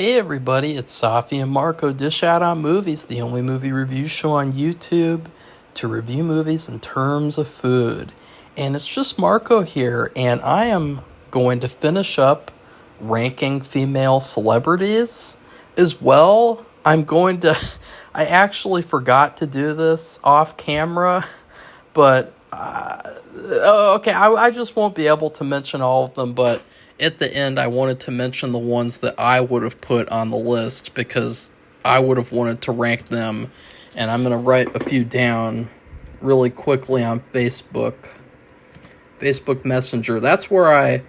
Hey everybody, it's Safi and Marco Dish Out on Movies, the only movie review show on YouTube to review movies in terms of food. And it's just Marco here, and I am going to finish up ranking female celebrities as well. I actually forgot to do this off camera, but, I just won't be able to mention all of them, but at the end, I wanted to mention the ones that I would have put on the list because I would have wanted to rank them. And I'm going to write a few down really quickly on Facebook Messenger. That's where I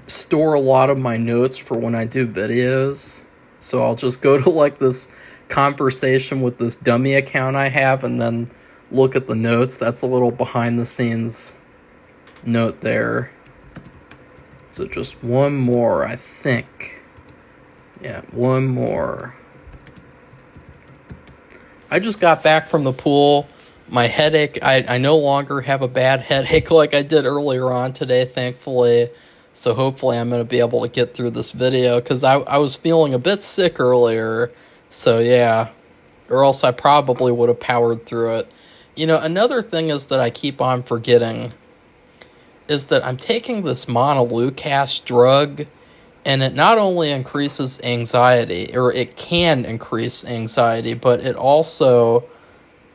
store a lot of my notes for when I do videos. So I'll just go to like this conversation with this dummy account I have and then look at the notes. That's a little behind the scenes note there. So just one more, I think. Yeah, one more. I just got back from the pool. My headache, I no longer have a bad headache like I did earlier on today, thankfully. So hopefully I'm going to be able to get through this video because I was feeling a bit sick earlier. So yeah, or else I probably would have powered through it. You know, another thing is that I keep on forgetting is that I'm taking this montelukast drug, and it not only increases anxiety, or it can increase anxiety, but it also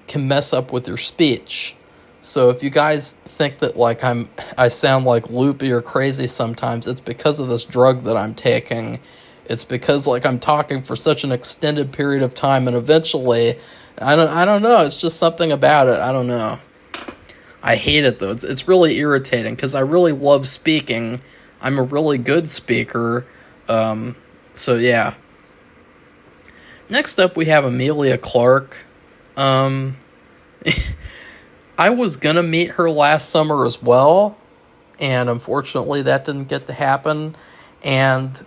can mess up with your speech. So if you guys think that like I sound like loopy or crazy sometimes, it's because of this drug that I'm taking. It's because like I'm talking for such an extended period of time, and eventually, I don't know, it's just something about it. I don't know. I hate it, though. It's really irritating because I really love speaking. I'm a really good speaker. So, yeah. Next up, we have Emilia Clarke. I was going to meet her last summer as well, and unfortunately that didn't get to happen. And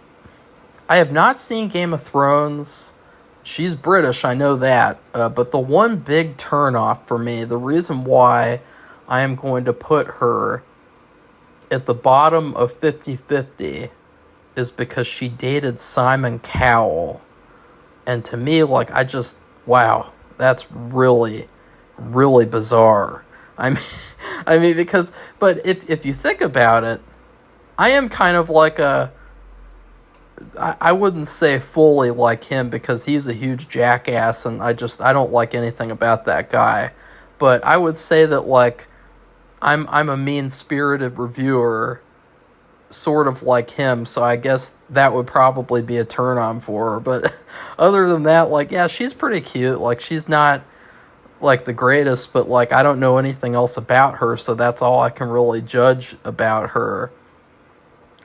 I have not seen Game of Thrones. She's British, I know that. But the one big turnoff for me, the reason why I am going to put her at the bottom of 50-50 is because she dated Simon Cowell. And to me, like, wow, that's really, really bizarre. I mean, because, but if you think about it, I am kind of like I wouldn't say fully like him because he's a huge jackass and I don't like anything about that guy. But I would say that, like, I'm a mean-spirited reviewer, sort of like him, so I guess that would probably be a turn-on for her. But other than that, like, yeah, she's pretty cute. Like, she's not, like, the greatest, but, like, I don't know anything else about her, so that's all I can really judge about her,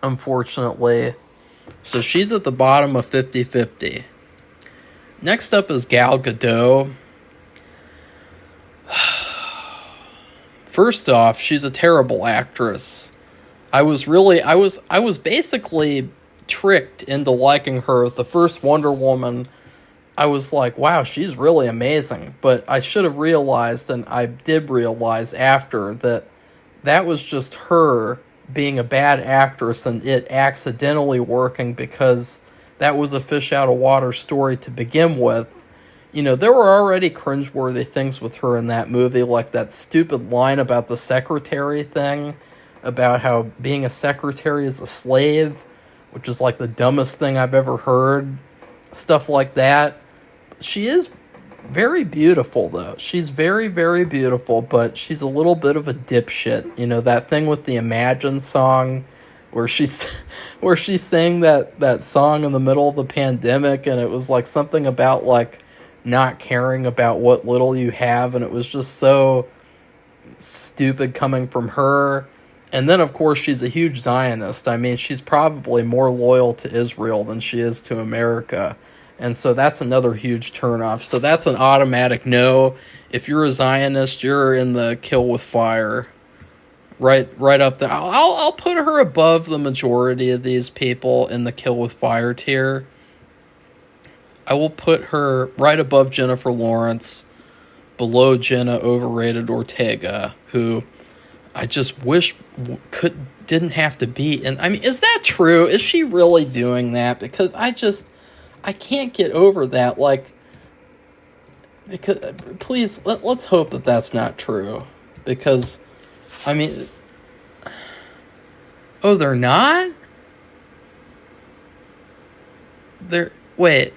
unfortunately. So she's at the bottom of 50-50. Next up is Gal Gadot. First off, she's a terrible actress. I was basically tricked into liking her. The first Wonder Woman, I was like, wow, she's really amazing. But I should have realized, and I did realize after, that was just her being a bad actress and it accidentally working because that was a fish out of water story to begin with. You know, there were already cringeworthy things with her in that movie, like that stupid line about the secretary thing, about how being a secretary is a slave, which is like the dumbest thing I've ever heard. Stuff like that. She is very beautiful, though. She's very, very beautiful, but she's a little bit of a dipshit. You know, that thing with the Imagine song, where she sang that song in the middle of the pandemic, and it was like something about like not caring about what little you have, and it was just so stupid coming from her. And then, of course, she's a huge Zionist. I mean, she's probably more loyal to Israel than she is to America. And so that's another huge turnoff. So that's an automatic no. If you're a Zionist, you're in the kill with fire. Right up there. I'll put her above the majority of these people in the kill with fire tier. I will put her right above Jennifer Lawrence, below Jenna Overrated Ortega, who I just wish didn't have to be. And I mean, is that true? Is she really doing that? Because I I can't get over that. Like, because please let's hope that that's not true, because I mean, oh, they're not. They're wait.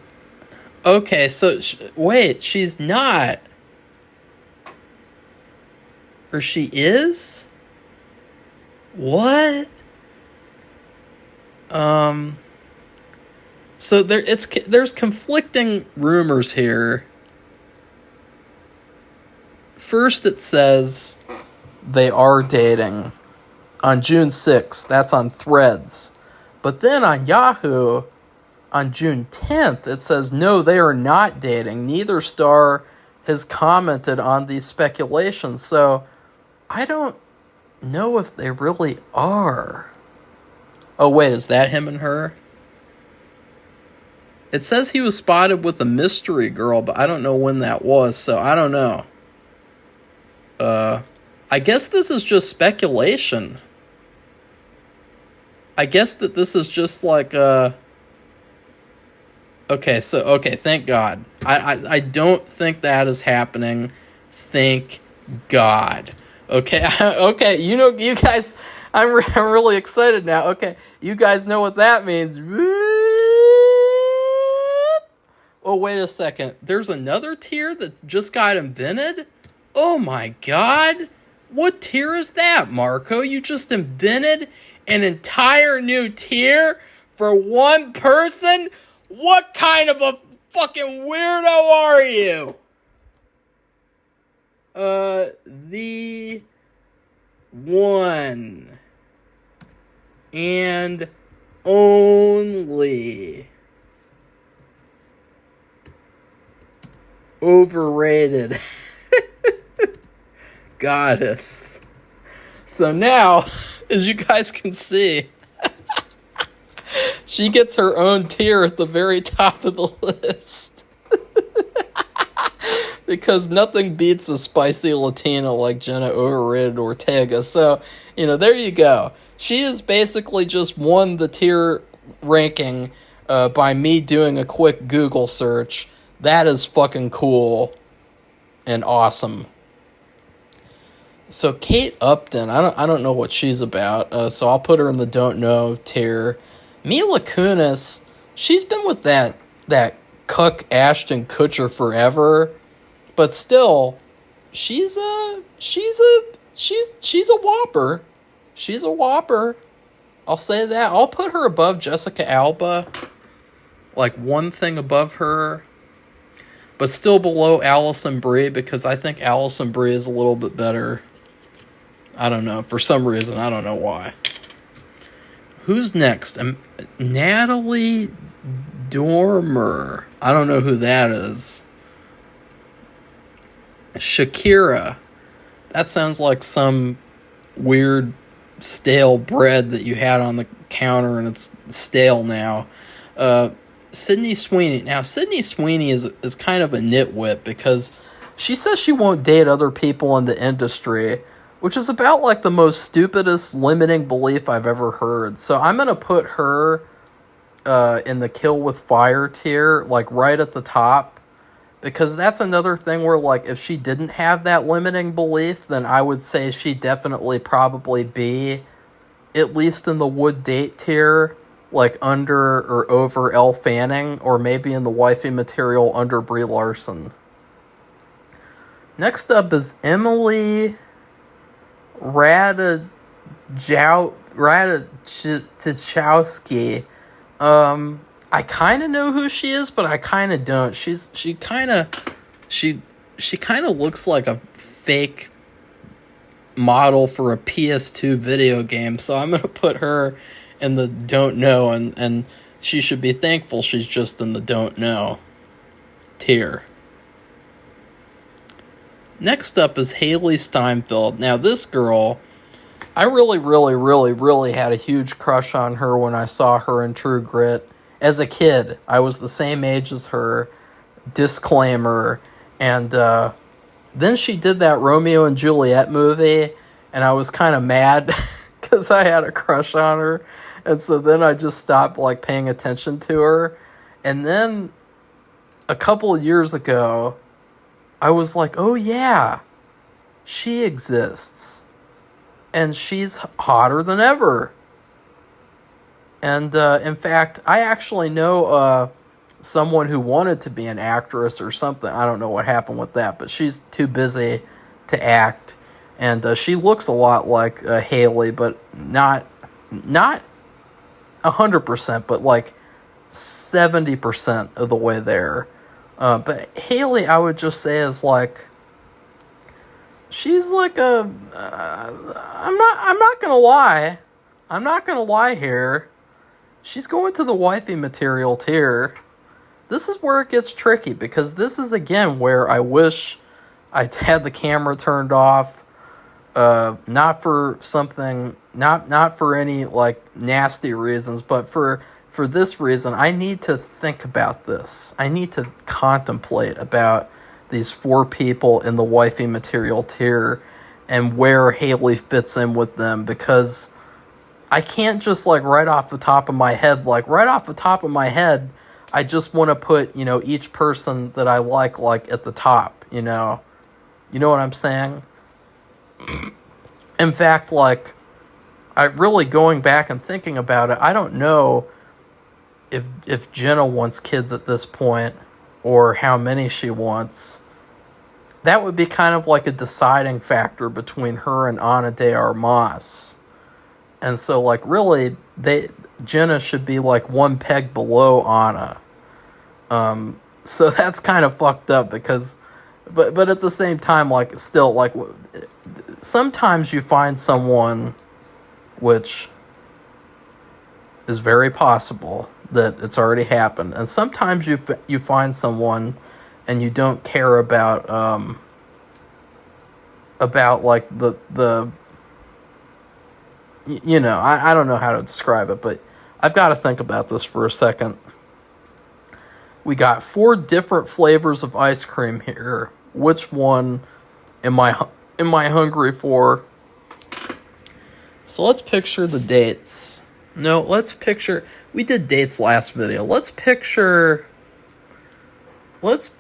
Okay, so wait, she's not, or she is. What? So there's conflicting rumors here. First, it says they are dating on June 6th. That's on Threads. But then on Yahoo, on June 10th, it says no, they are not dating. Neither star has commented on these speculations. So I don't know if they really are. Oh, wait, is that him and her? It says he was spotted with a mystery girl, but I don't know when that was, so I don't know. I guess this is just speculation. I guess that this is just like, okay, thank God. I don't think that is happening. Thank God. Okay, okay, you guys, I'm really excited now. Okay, you guys know what that means. Oh, wait a second. There's another tier that just got invented? Oh my God. What tier is that, Marco? You just invented an entire new tier for one person? What kind of a fucking weirdo are you? The one and only overrated goddess. So now, as you guys can see, she gets her own tier at the very top of the list. Because nothing beats a spicy Latina like Jenna Overrated Ortega. So, there you go. She has basically just won the tier ranking by me doing a quick Google search. That is fucking cool and awesome. So Kate Upton, I don't know what she's about, so I'll put her in the don't know tier. Mila Kunis, she's been with that cuck Ashton Kutcher forever, but still, she's a whopper. She's a whopper. I'll say that. I'll put her above Jessica Alba, like one thing above her, but still below Allison Brie, because I think Allison Brie is a little bit better. I don't know. For some reason, I don't know why. Who's next? Natalie Dormer. I don't know who that is. Shakira. That sounds like some weird stale bread that you had on the counter and it's stale now. Sydney Sweeney. Now, Sydney Sweeney is kind of a nitwit because she says she won't date other people in the industry, which is about like the most stupidest limiting belief I've ever heard. So I'm going to put her in the Kill with Fire tier, like right at the top, because that's another thing where like if she didn't have that limiting belief, then I would say she'd definitely probably be at least in the would date tier, like under or over Elle Fanning, or maybe in the wifey material under Brie Larson. Next up is Emily Ratajkowski. I kind of know who she is, but I kind of don't. She kind of looks like a fake model for a PS2 video game, so I'm gonna put her in the don't know, and she should be thankful she's just in the don't know tier. Next up is Haley Steinfeld. Now, this girl, I really had a huge crush on her when I saw her in True Grit. As a kid, I was the same age as her, disclaimer, and then she did that Romeo and Juliet movie, and I was kind of mad because I had a crush on her, and so then I just stopped, like, paying attention to her, And then a couple of years ago, I was like, oh yeah, she exists. And she's hotter than ever. And in fact, I actually know someone who wanted to be an actress or something. I don't know what happened with that, but she's too busy to act. And she looks a lot like Haley, but not 100%, but like 70% of the way there. But Haley, I would just say, is like, she's like a. I'm not gonna lie. I'm not gonna lie here. She's going to the wifey material tier. This is where it gets tricky, because this is again where I wish I had the camera turned off. Not for something, not for any like nasty reasons, but for this reason. I need to think about this. I need to contemplate about these four people in the wifey material tier and where Haley fits in with them, because I can't just like right off the top of my head, I just want to put, each person that I like at the top, You know what I'm saying? In fact, like, I really, going back and thinking about it, I don't know if Jenna wants kids at this point, or how many she wants. That would be kind of like a deciding factor between her and Ana de Armas. And so, like, really, Jenna should be like one peg below Ana. So that's kind of fucked up, because, but at the same time, like, still, like, sometimes you find someone, which is very possible that it's already happened, and sometimes you find someone and you don't care about like the I don't know how to describe it, but I've got to think about this for a second. We got 4 different flavors of ice cream here. Which one am I hungry for? So let's picture the dates. No, we did dates last video. Let's picture, what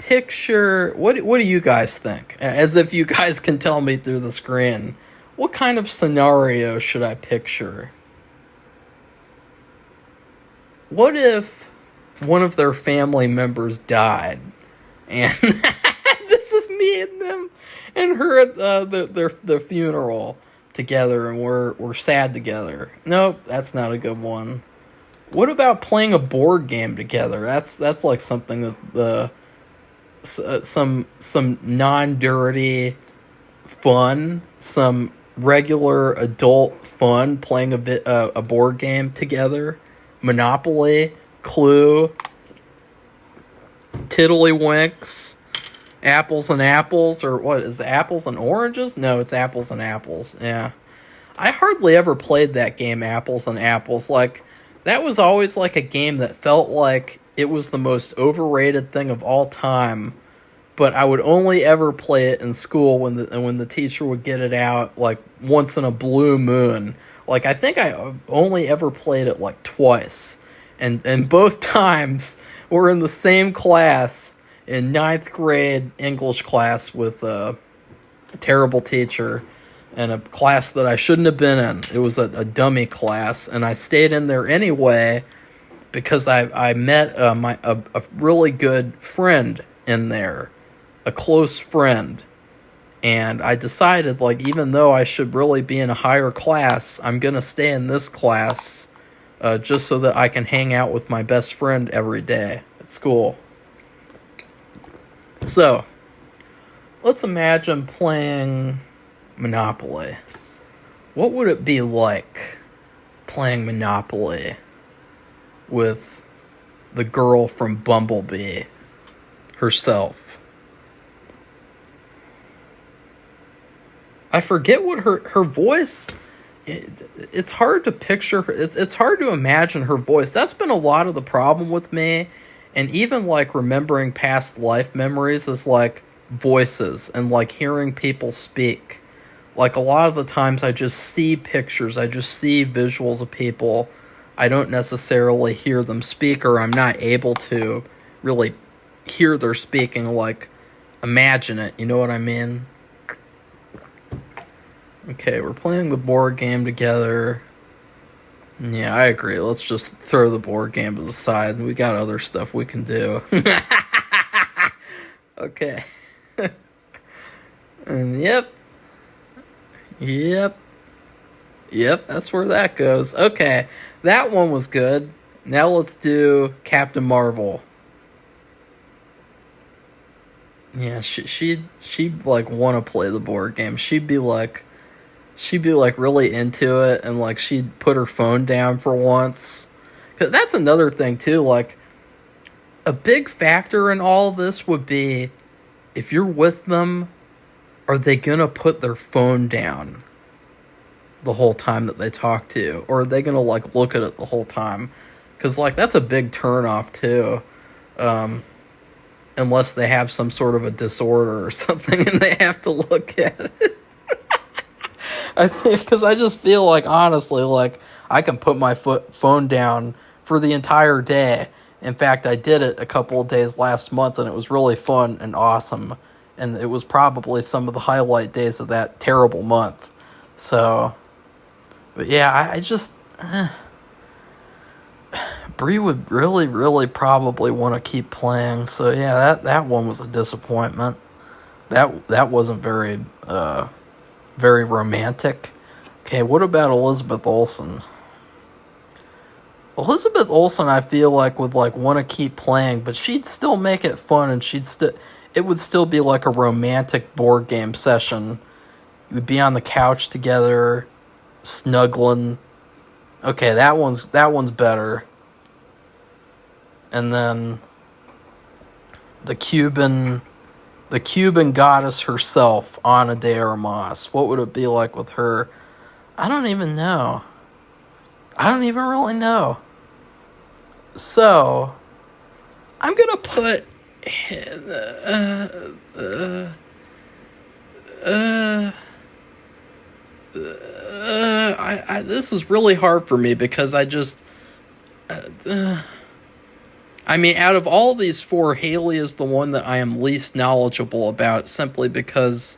do you guys think? As if you guys can tell me through the screen. What kind of scenario should I picture? What if one of their family members died, and this is me and them and her at their funeral together, and we're sad together? Nope, that's not a good one. What about playing a board game together? That's like something that some non-dirty fun, some regular adult fun, playing a board game together. Monopoly, Clue, Tiddlywinks, Apples and Apples, or what is it, Apples and Oranges? No, it's Apples and Apples. Yeah, I hardly ever played that game, Apples and Apples. Like, that was always like a game that felt like it was the most overrated thing of all time. But I would only ever play it in school when the teacher would get it out, like, once in a blue moon. Like, I think I only ever played it like twice, and both times were in the same class, in 9th grade English class with a terrible teacher, and a class that I shouldn't have been in. It was a dummy class, and I stayed in there anyway because I met a really good friend in there, a close friend, and I decided, like, even though I should really be in a higher class, I'm gonna stay in this class just so that I can hang out with my best friend every day at school. So, let's imagine playing Monopoly. What would it be like playing Monopoly with the girl from Bumblebee herself? I forget what her voice. It's hard to picture her. It's hard to imagine her voice. That's been a lot of the problem with me, and even like remembering past life memories is like voices and like hearing people speak. Like, a lot of the times I just see pictures, I just see visuals of people I don't necessarily hear them speak, or I'm not able to really hear their speaking, like, imagine it, you know what I mean? Okay, we're playing the board game together. Yeah, I agree. Let's just throw the board game to the side. We got other stuff we can do. Okay. And yep. Yep. Yep, that's where that goes. Okay, that one was good. Now let's do Captain Marvel. Yeah, she'd like want to play the board game. She'd be like really into it, and like she'd put her phone down for once. 'Cause that's another thing too. Like a big factor in all this would be if you're with them, are they gonna put their phone down the whole time that they talk to you, or are they gonna like look at it the whole time? Because like that's a big turnoff too. Unless they have some sort of a disorder or something and they have to look at it. I think because I just feel like honestly, like I can put my phone down for the entire day. In fact, I did it a couple of days last month, and it was really fun and awesome. And it was probably some of the highlight days of that terrible month. So, but yeah, I just Bree would really, really probably want to keep playing. So yeah, that one was a disappointment. That wasn't very very romantic. Okay, what about Elizabeth Olsen? Elizabeth Olsen, I feel like would like want to keep playing, but she'd still make it fun, and it would still be like a romantic board game session. You would be on the couch together, snuggling. Okay, that one's better. And then the Cuban goddess herself, Ana de Armas. What would it be like with her? I don't even know. I don't even really know. So, I'm gonna put this is really hard for me because I just I mean, out of all these four, Haley is the one that I am least knowledgeable about, simply because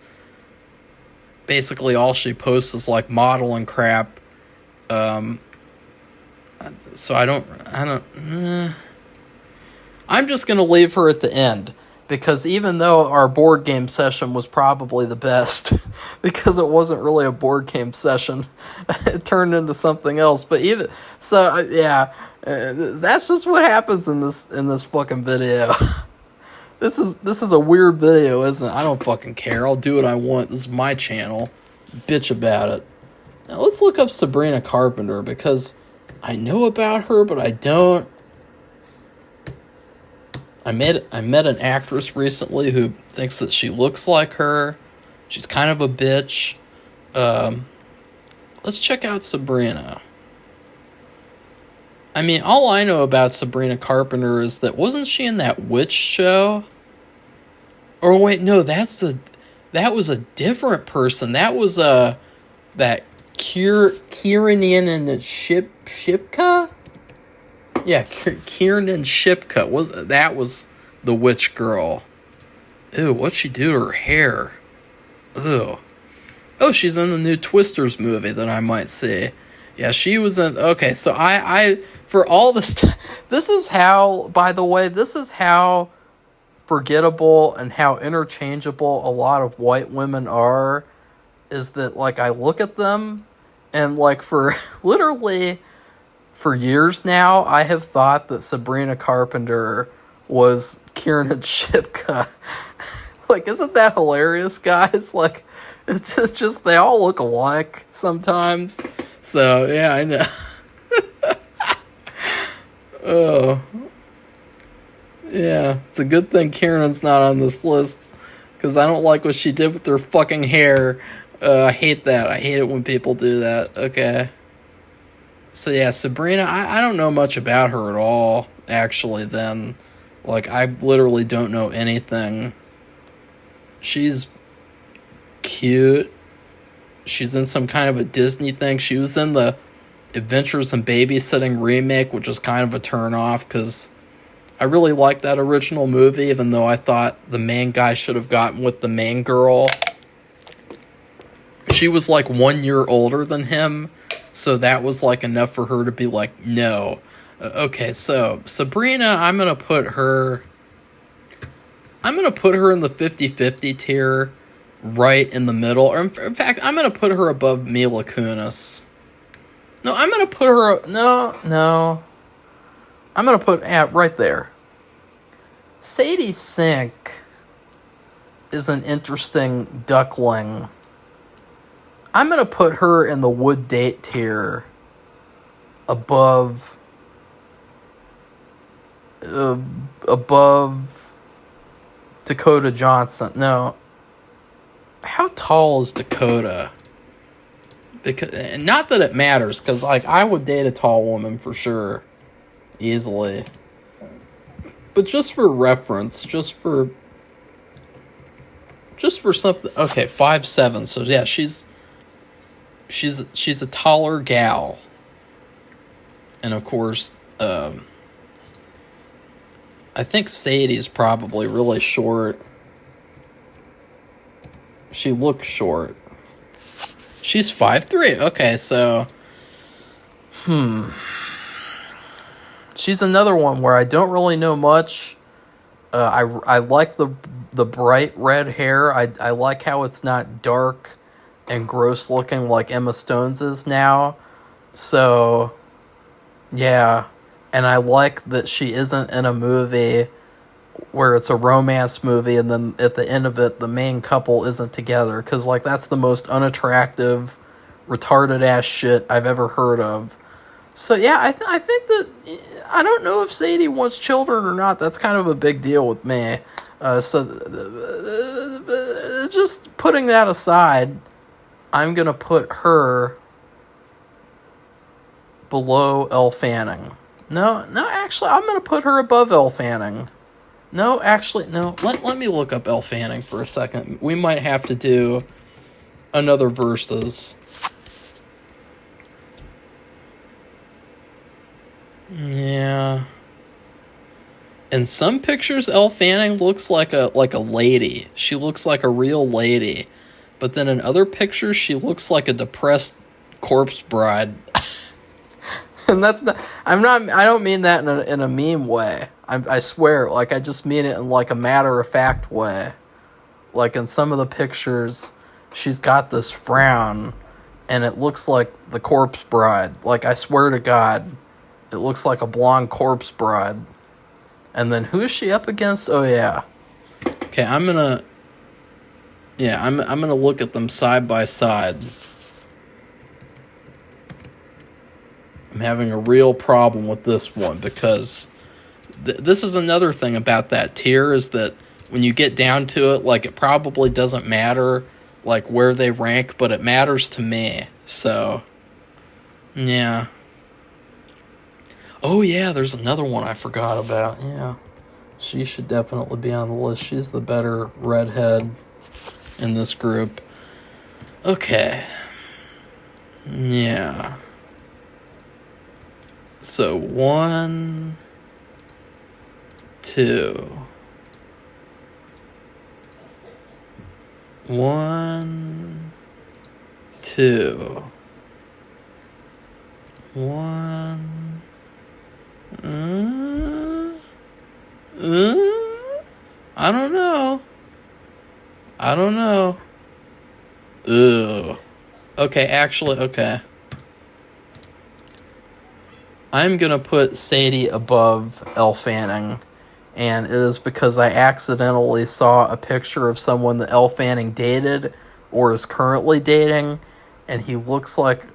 basically all she posts is like modeling crap. So I'm just going to leave her at the end, because even though our board game session was probably the best, because it wasn't really a board game session, it turned into something else. But even so, yeah, that's just what happens in this fucking video. This is a weird video, isn't it? I don't fucking care. I'll do what I want. This is my channel. Bitch about it. Now let's look up Sabrina Carpenter, because I know about her, but I don't. I met an actress recently who thinks that she looks like her. She's kind of a bitch. Let's check out Sabrina. I mean, all I know about Sabrina Carpenter is that wasn't she in that witch show? Or wait, no, that was a different person. That was that Kiernan and Shipka? Yeah, Kiernan Shipka. That was the witch girl. Ew, what'd she do to her hair? Ew. Oh, she's in the new Twisters movie that I might see. Yeah, she was in... Okay, so I for all this... This is how... By the way, this is how forgettable and how interchangeable a lot of white women are. Is that, like, I look at them, and, like, for... Literally... For years now, I have thought that Sabrina Carpenter was Kiernan Shipka. Like, isn't that hilarious, guys? Like, it's just they all look alike sometimes. So, yeah, I know. Oh. Yeah, it's a good thing Kiernan's not on this list, because I don't like what she did with her fucking hair. I hate that. I hate it when people do that. Okay. So yeah, Sabrina, I don't know much about her at all, actually, then. Like, I literally don't know anything. She's cute. She's in some kind of a Disney thing. She was in the Adventures in Babysitting remake, which is kind of a turnoff because I really liked that original movie, even though I thought the main guy should have gotten with the main girl. She was like 1 year older than him, so that was like enough for her to be like, no. Okay, so Sabrina, I'm going to put her in the 50-50 tier, right in the middle. Or in fact, I'm going to put her above Mila Kunis. No, I'm going to put her... No. I'm going to put right there. Sadie Sink is an interesting duckling. I'm going to put her in the would date tier above Dakota Johnson. No. How tall is Dakota? Because not that it matters, because like I would date a tall woman for sure, easily. But just for reference, just for something. Okay, 5'7". So yeah, she's a taller gal, and of course, I think Sadie's probably really short. She looks short. She's 5'3". Okay, so... She's another one where I don't really know much. I like the bright red hair. I like how it's not dark and gross looking like Emma Stone's is now. So, yeah. And I like that she isn't in a movie where it's a romance movie and then at the end of it the main couple isn't together, because like that's the most unattractive, retarded ass shit I've ever heard of. So yeah, I think that I don't know if Sadie wants children or not. That's kind of a big deal with me. So just putting that aside, I'm gonna put her below Elle Fanning. No, actually, I'm gonna put her above Elle Fanning. No, actually, no. Let me look up Elle Fanning for a second. We might have to do another versus. Yeah. In some pictures, Elle Fanning looks like a lady. She looks like a real lady. But then in other pictures, she looks like a depressed corpse bride. And that's not... I don't mean that in a meme way. I swear, like, I just mean it in, like, a matter-of-fact way. Like, in some of the pictures, she's got this frown, and it looks like the corpse bride. Like, I swear to God, it looks like a blonde corpse bride. And then who is she up against? Oh, yeah. Okay, I'm gonna look at them side by side. I'm having a real problem with this one, because... this is another thing about that tier, is that when you get down to it, like, it probably doesn't matter, like, where they rank, but it matters to me. So, yeah. Oh, yeah, there's another one I forgot about. Yeah. She should definitely be on the list. She's the better redhead in this group. Okay. Yeah. So, 1... 2. 1, 2. 1. I don't know. Ugh. Okay, actually, okay. I'm gonna put Sadie above Elle Fanning. And it is because I accidentally saw a picture of someone that Elle Fanning dated or is currently dating, and he looks like...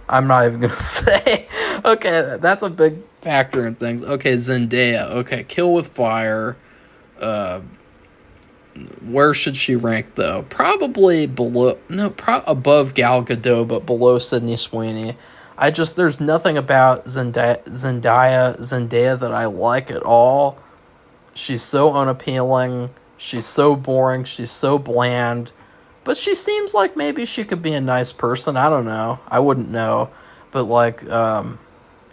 I'm not even going to say. Okay, that's a big factor in things. Okay, Zendaya. Okay, Kill with Fire. Where should she rank, though? Probably below... No, above Gal Gadot, but below Sydney Sweeney. There's nothing about Zendaya that I like at all. She's so unappealing, she's so boring, she's so bland, but she seems like maybe she could be a nice person. I don't know. I wouldn't know. but like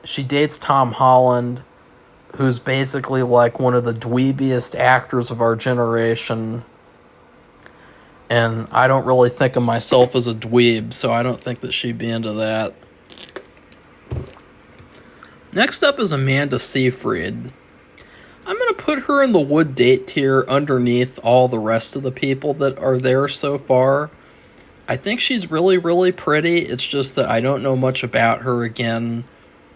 she dates Tom Holland, who's basically like one of the dweebiest actors of our generation. And I don't really think of myself as a dweeb, so I don't think that she'd be into that. Next up is Amanda Seyfried. I'm going to put her in the would date tier underneath all the rest of the people that are there so far. I think she's really, really pretty. It's just that I don't know much about her again,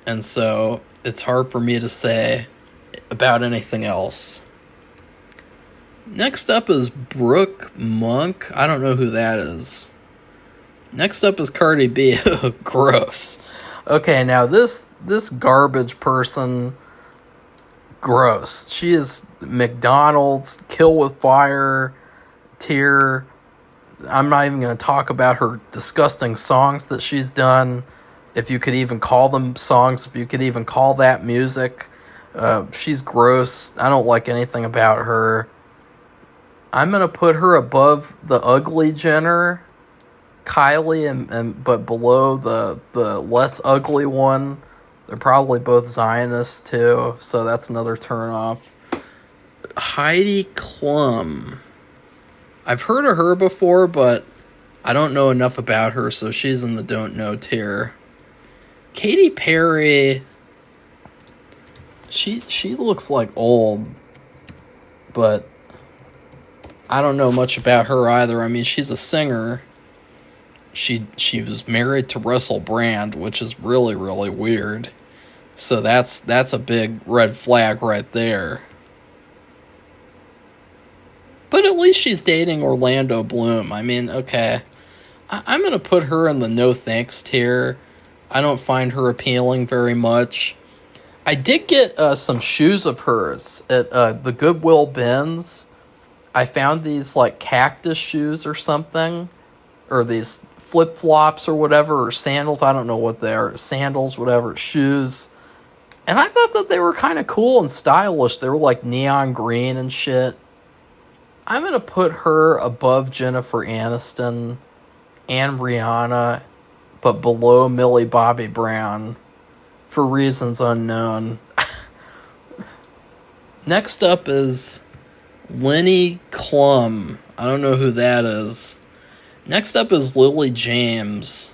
and so it's hard for me to say about anything else. Next up is Brooke Monk. I don't know who that is. Next up is Cardi B. Gross. Okay, now this garbage person, gross. She is McDonald's Kill with Fire tier. I'm not even going to talk about her disgusting songs that she's done. If you could even call them songs, if you could even call that music. She's gross. I don't like anything about her. I'm going to put her above the ugly Jenner, Kylie, but below the less ugly one. They're probably both Zionists too, so that's another turnoff. Heidi Klum. I've heard of her before, but I don't know enough about her, so she's in the don't know tier. Katy Perry, she looks like old, but I don't know much about her either. I mean, she's a singer. She was married to Russell Brand, which is really, really weird. So that's a big red flag right there. But at least she's dating Orlando Bloom. I mean, okay. I'm going to put her in the no thanks tier. I don't find her appealing very much. I did get some shoes of hers at the Goodwill bins. I found these like cactus shoes or something. Or these flip-flops or whatever. Or sandals. I don't know what they are. Sandals, whatever. Shoes. And I thought that they were kind of cool and stylish. They were like neon green and shit. I'm going to put her above Jennifer Aniston and Rihanna, but below Millie Bobby Brown for reasons unknown. Next up is Lenny Klum. I don't know who that is. Next up is Lily James.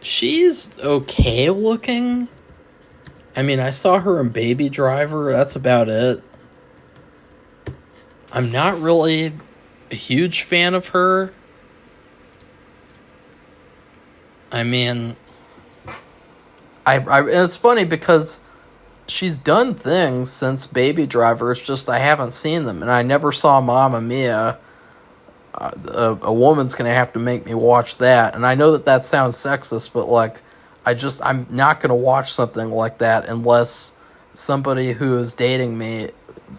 She's okay looking. I mean, I saw her in Baby Driver. That's about it. I'm not really a huge fan of her. I mean, and it's funny because she's done things since Baby Driver. It's just I haven't seen them, and I never saw Mamma Mia. A woman's gonna have to make me watch that, and I know that sounds sexist, but like, I'm not gonna watch something like that unless somebody who is dating me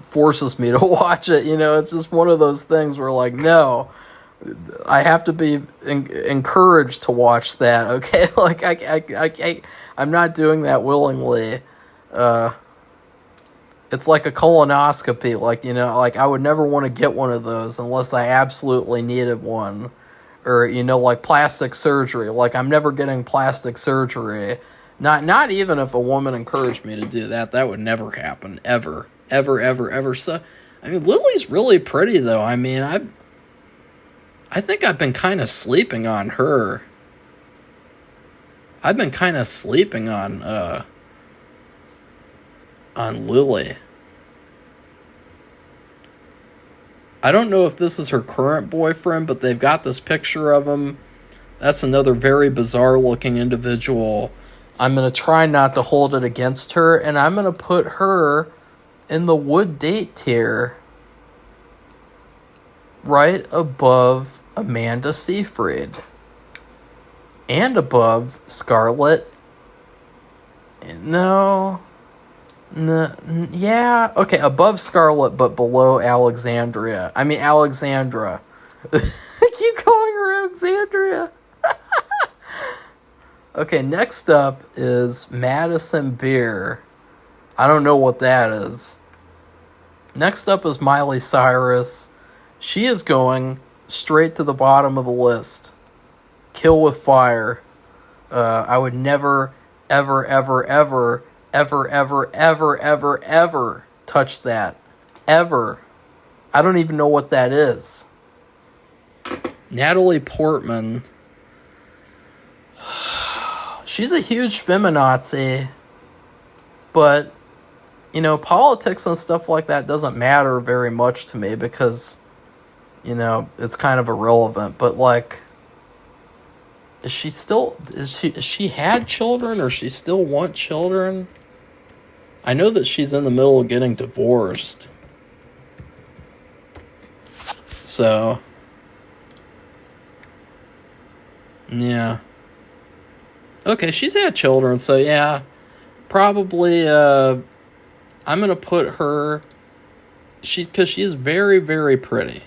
forces me to watch it. You know, it's just one of those things where like, no, I have to be encouraged to watch that. Okay, like I'm not doing that willingly. It's like a colonoscopy. Like, you know, like I would never want to get one of those unless I absolutely needed one. Or, you know, like plastic surgery. Like, I'm never getting plastic surgery. Not even if a woman encouraged me to do that. That would never happen. Ever. Ever, ever, ever. So, I mean, Lily's really pretty, though. I mean, I think I've been kind of sleeping on her. I've been kind of sleeping on Lily. I don't know if this is her current boyfriend, but they've got this picture of him. That's another very bizarre looking individual. I'm going to try not to hold it against her, and I'm going to put her in the would date tier right above Amanda Seyfried and above Scarlett. Yeah, okay, above Scarlett, but below Alexandra. I keep calling her Alexandria. Okay, next up is Madison Beer. I don't know what that is. Next up is Miley Cyrus. She is going straight to the bottom of the list. Kill with Fire. I would never, ever, ever, ever, ever, ever, ever, ever, ever touch that. Ever. I don't even know what that is. Natalie Portman. She's a huge feminazi, but, you know, politics and stuff like that doesn't matter very much to me because, you know, it's kind of irrelevant. But, like, is she had children, or she still want children? I know that she's in the middle of getting divorced. So, yeah. Okay, she's had children, so yeah. Probably, I'm going to put her, because she is very, very pretty.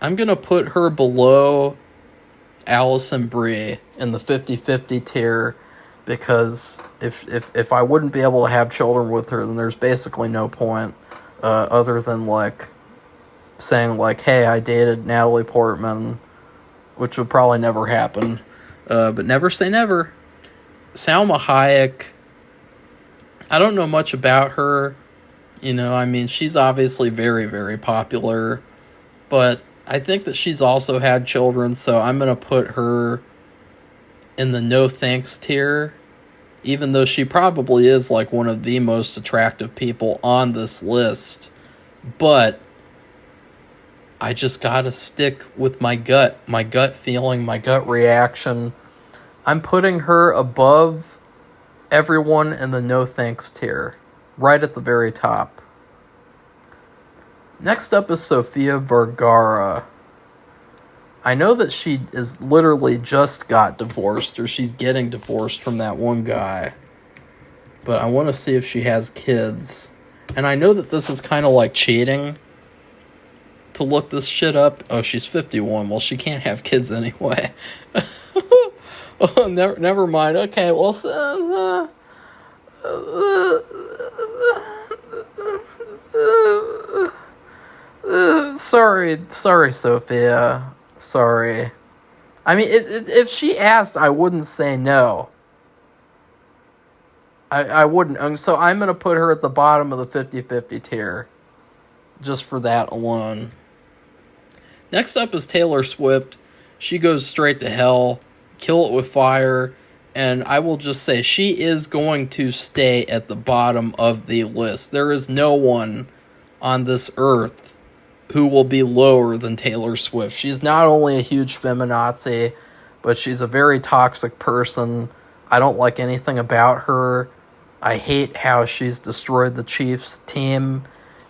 I'm going to put her below Alison Brie in the 50-50 tier, because if I wouldn't be able to have children with her, then there's basically no point, other than, like, saying, like, hey, I dated Natalie Portman, which would probably never happen. But never say never. Salma Hayek, I don't know much about her. You know, I mean, she's obviously very, very popular. But I think that she's also had children, so I'm going to put her in the no thanks tier. Even though she probably is, like, one of the most attractive people on this list. But I just gotta stick with my gut feeling, my gut reaction. I'm putting her above everyone in the no thanks tier, right at the very top. Next up is Sofia Vergara. I know that she is literally just got divorced, or she's getting divorced from that one guy. But I want to see if she has kids. And I know that this is kind of like cheating to look this shit up. Oh, she's 51. Well, she can't have kids anyway. Oh, never mind. Okay, well, sorry, Sophia. Sorry. I mean, if she asked, I wouldn't say no. I wouldn't. So I'm going to put her at the bottom of the 50-50 tier. Just for that alone. Next up is Taylor Swift. She goes straight to hell. Kill it with fire. And I will just say, she is going to stay at the bottom of the list. There is no one on this earth who will be lower than Taylor Swift. She's not only a huge feminazi, but she's a very toxic person. I don't like anything about her. I hate how she's destroyed the Chiefs team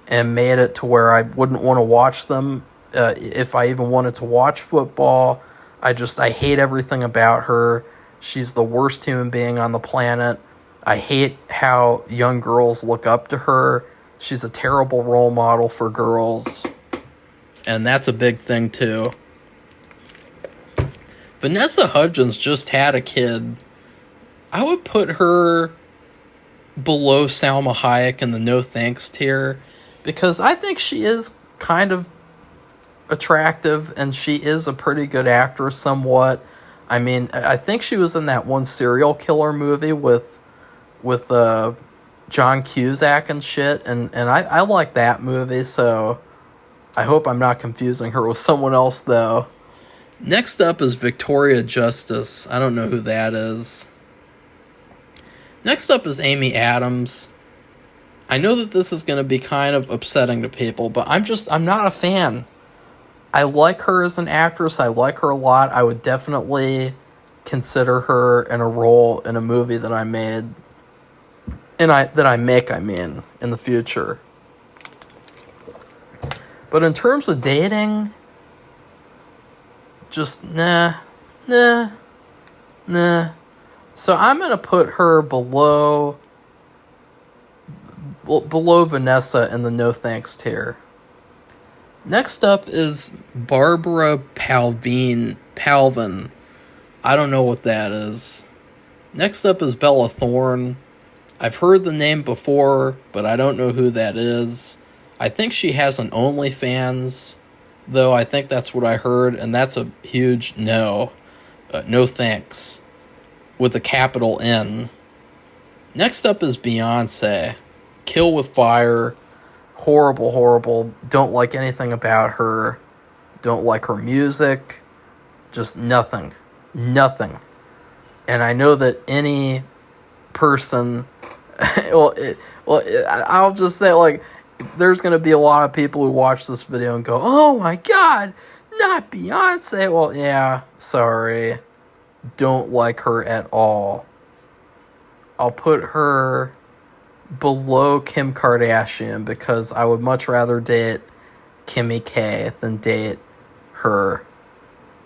and made it to where I wouldn't want to watch them if I even wanted to watch football. I hate everything about her. She's the worst human being on the planet. I hate how young girls look up to her. She's a terrible role model for girls. And that's a big thing, too. Vanessa Hudgens just had a kid. I would put her below Salma Hayek in the no thanks tier, because I think she is kind of attractive, and she is a pretty good actress somewhat. I mean, I think she was in that one serial killer movie with John Cusack and shit, and I like that movie, so I hope I'm not confusing her with someone else, though. Next up is Victoria Justice. I don't know who that is. Next up is Amy Adams. I know that this is going to be kind of upsetting to people, but I'm not a fan. I like her as an actress. I like her a lot. I would definitely consider her in a role in a movie that I made, in the future. But in terms of dating, just nah. So I'm going to put her below Vanessa in the no thanks tier. Next up is Barbara Palvin. I don't know what that is. Next up is Bella Thorne. I've heard the name before, but I don't know who that is. I think she has an OnlyFans, though. I think that's what I heard, and that's a huge no. No Thanks, with a capital N. Next up is Beyonce. Kill with Fire. Horrible, horrible. Don't like anything about her. Don't like her music. Just nothing. Nothing. And I know that any person... I'll just say, like, there's going to be a lot of people who watch this video and go, oh my god, not Beyonce. Well, yeah, sorry. Don't like her at all. I'll put her below Kim Kardashian because I would much rather date Kimmy K than date her.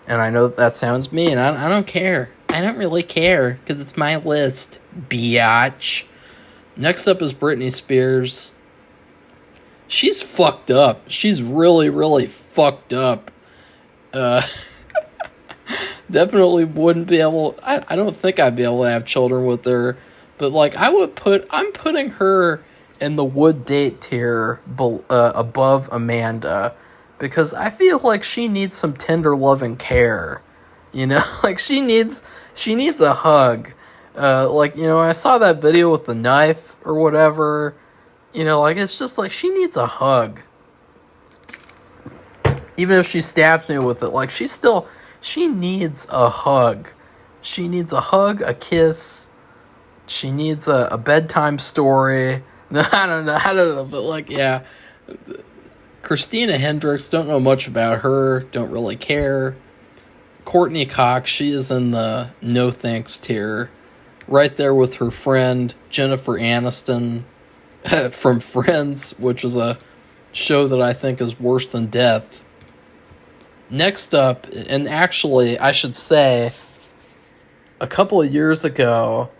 And I know that sounds mean. I don't care. I don't really care because it's my list, biatch. Next up is Britney Spears. She's fucked up. She's really, really fucked up. Definitely wouldn't be able... I don't think I'd be able to have children with her. But, like, I'm putting her in the would date tier above Amanda. Because I feel like she needs some tender loving care. You know? Like, she needs a hug. Like, you know, I saw that video with the knife or whatever. You know, like, it's just like she needs a hug. Even if she stabs me with it, like, she needs a hug. She needs a hug, a kiss. She needs a bedtime story. I don't know, but, like, yeah. Christina Hendricks, don't know much about her, don't really care. Courtney Cox, she is in the no thanks tier. Right there with her friend, Jennifer Aniston, from Friends, which is a show that I think is worse than death. Next up, and actually, I should say, a couple of years ago,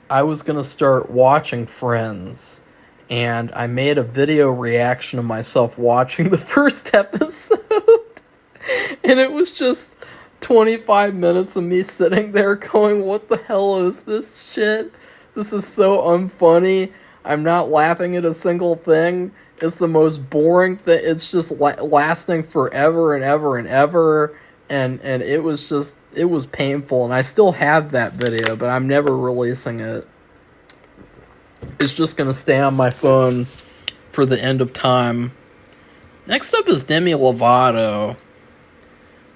I was going to start watching Friends, and I made a video reaction of myself watching the first episode, and it was just 25 minutes of me sitting there going, what the hell is this shit? This is so unfunny. I'm not laughing at a single thing. It's the most boring thing. It's just lasting forever and ever and ever. And it was painful. And I still have that video, but I'm never releasing it. It's just going to stay on my phone for the end of time. Next up is Demi Lovato.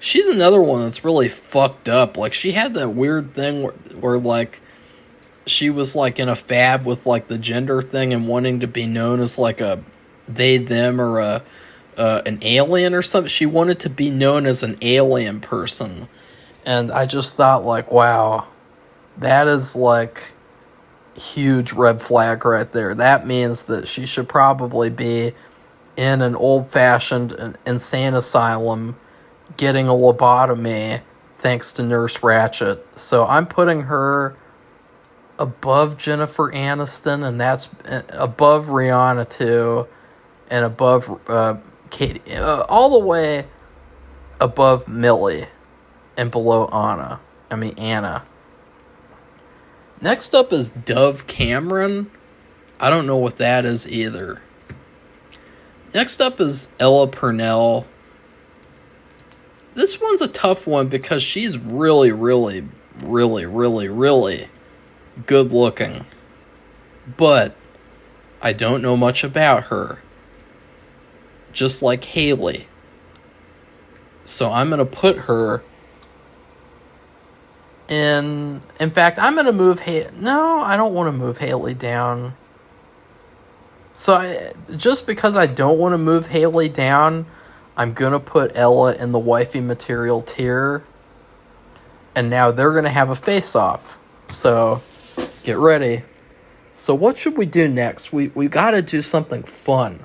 She's another one that's really fucked up. Like, she had that weird thing where like, she was, like, in a fab with, like, the gender thing and wanting to be known as, like, a they, them, or an alien or something. She wanted to be known as an alien person. And I just thought, like, wow, that is, like, huge red flag right there. That means that she should probably be in an old-fashioned insane asylum getting a lobotomy thanks to Nurse Ratched. So I'm putting her above Jennifer Aniston, and that's above Rihanna too, and above Katie, all the way above Millie, and below Anna. Next up is Dove Cameron. I don't know what that is either. Next up is Ella Purnell. This one's a tough one because she's really, really, really, really, really good looking. But I don't know much about her. Just like Haley. So I'm going to put her in fact, I'm going to move no, I don't want to move Haley down. So just because I don't want to move Haley down, I'm going to put Ella in the wifey material tier. And now they're going to have a face-off. So get ready. So what should we do next? We got to do something fun.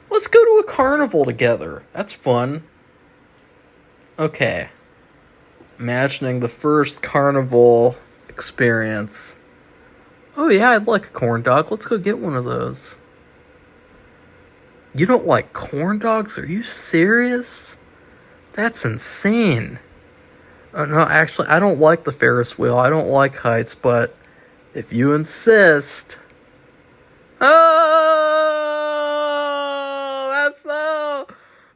Let's go to a carnival together. That's fun. Okay. Imagining the first carnival experience. Oh yeah, I'd like a corn dog. Let's go get one of those. You don't like corn dogs? Are you serious? That's insane. No, actually, I don't like the Ferris wheel. I don't like heights, but if you insist... Oh! That's so...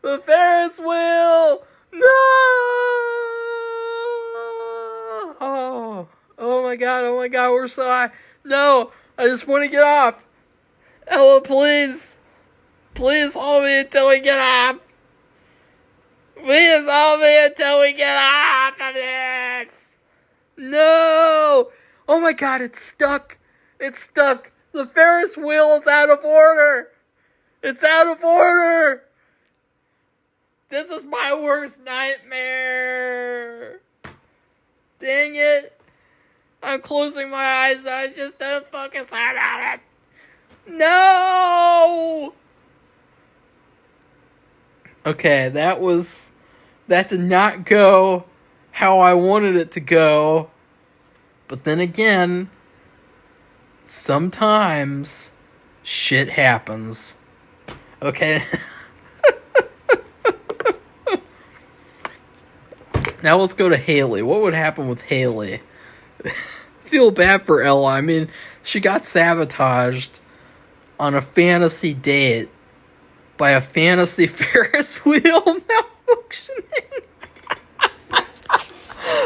The Ferris wheel! No! my god, we're so high. No, I just want to get off. Ella, please. Please hold me until we get off. Please hold me until we get off of this. No. Oh my god, it's stuck. It's stuck. The Ferris wheel is out of order. It's out of order. This is my worst nightmare. Dang it. I'm closing my eyes. I just don't focus on it. No! Okay, that did not go how I wanted it to go. But then again, sometimes shit happens. Okay? Now let's go to Haley. What would happen with Haley? Feel bad for Ella. I mean, she got sabotaged on a fantasy date by a fantasy Ferris wheel malfunctioning.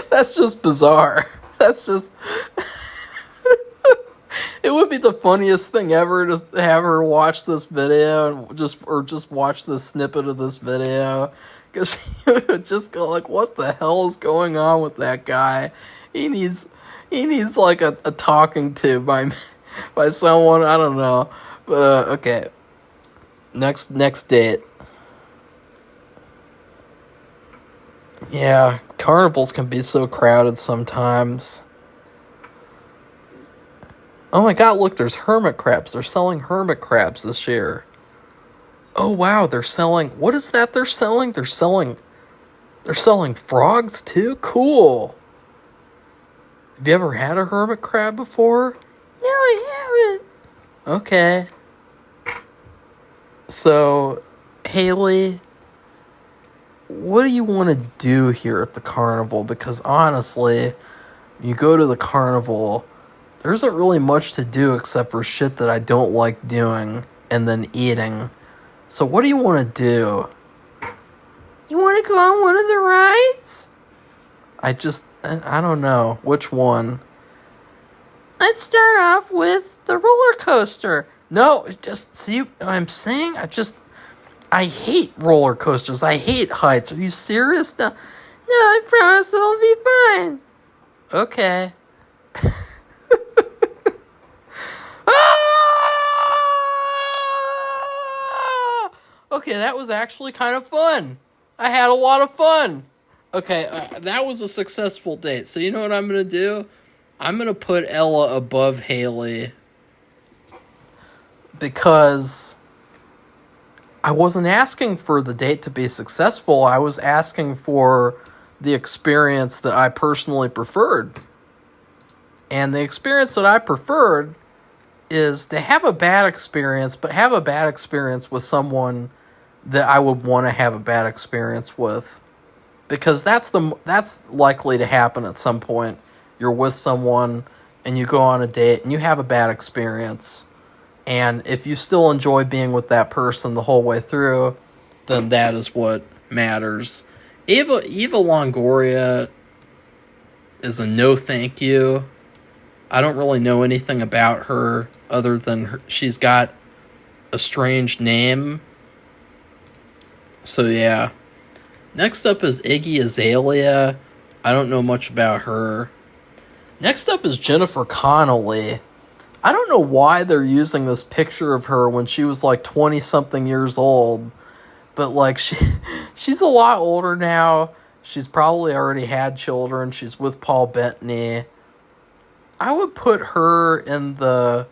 That's just bizarre. That's just... It would be the funniest thing ever to have her watch this video and just watch this snippet of this video. Because she would just go like, what the hell is going on with that guy? He needs like a talking to by someone, I don't know. But, okay. Next date. Yeah, carnivals can be so crowded sometimes. Oh my god, look, there's hermit crabs. They're selling hermit crabs this year. Oh wow, they're selling... What is that they're selling? They're selling frogs too? Cool. Have you ever had a hermit crab before? No, I haven't. Okay. So, Haley, what do you want to do here at the carnival? Because honestly, you go to the carnival, there isn't really much to do except for shit that I don't like doing and then eating. So what do you want to do? You want to go on one of the rides? I don't know. Which one? Let's start off with the roller coaster. No, just see what I'm saying? I hate roller coasters. I hate heights. Are you serious? No, I promise it'll be fine. Okay. Okay, that was actually kind of fun. I had a lot of fun. Okay, that was a successful date. So you know what I'm going to do? I'm going to put Ella above Haley. Because I wasn't asking for the date to be successful. I was asking for the experience that I personally preferred. And the experience that I preferred is to have a bad experience, but have a bad experience with someone that I would want to have a bad experience with. Because that's likely to happen at some point. You're with someone and you go on a date and you have a bad experience. And if you still enjoy being with that person the whole way through, then that is what matters. Eva Longoria is a no thank you. I don't really know anything about her other than she's got a strange name. So yeah. Next up is Iggy Azalea. I don't know much about her. Next up is Jennifer Connelly. I don't know why they're using this picture of her when she was like 20-something years old. But like she's a lot older now. She's probably already had children. She's with Paul Bettany. I would put her in the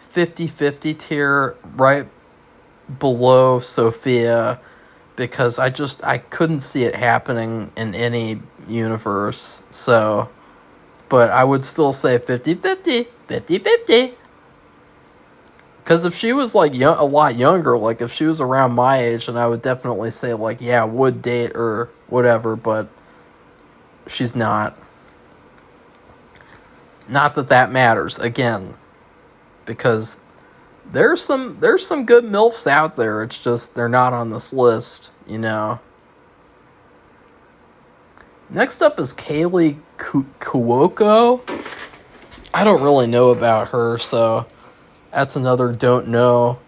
50-50 tier right below Sophia. Because I couldn't see it happening in any universe. So, but I would still say 50-50. 50-50. Because if she was like a lot younger, like if she was around my age, then I would definitely say like, yeah, would date or whatever, but she's not. Not that matters, again. Because there's some good MILFs out there. It's just they're not on this list, you know. Next up is Kaylee Cuoco. I don't really know about her, so that's another don't know.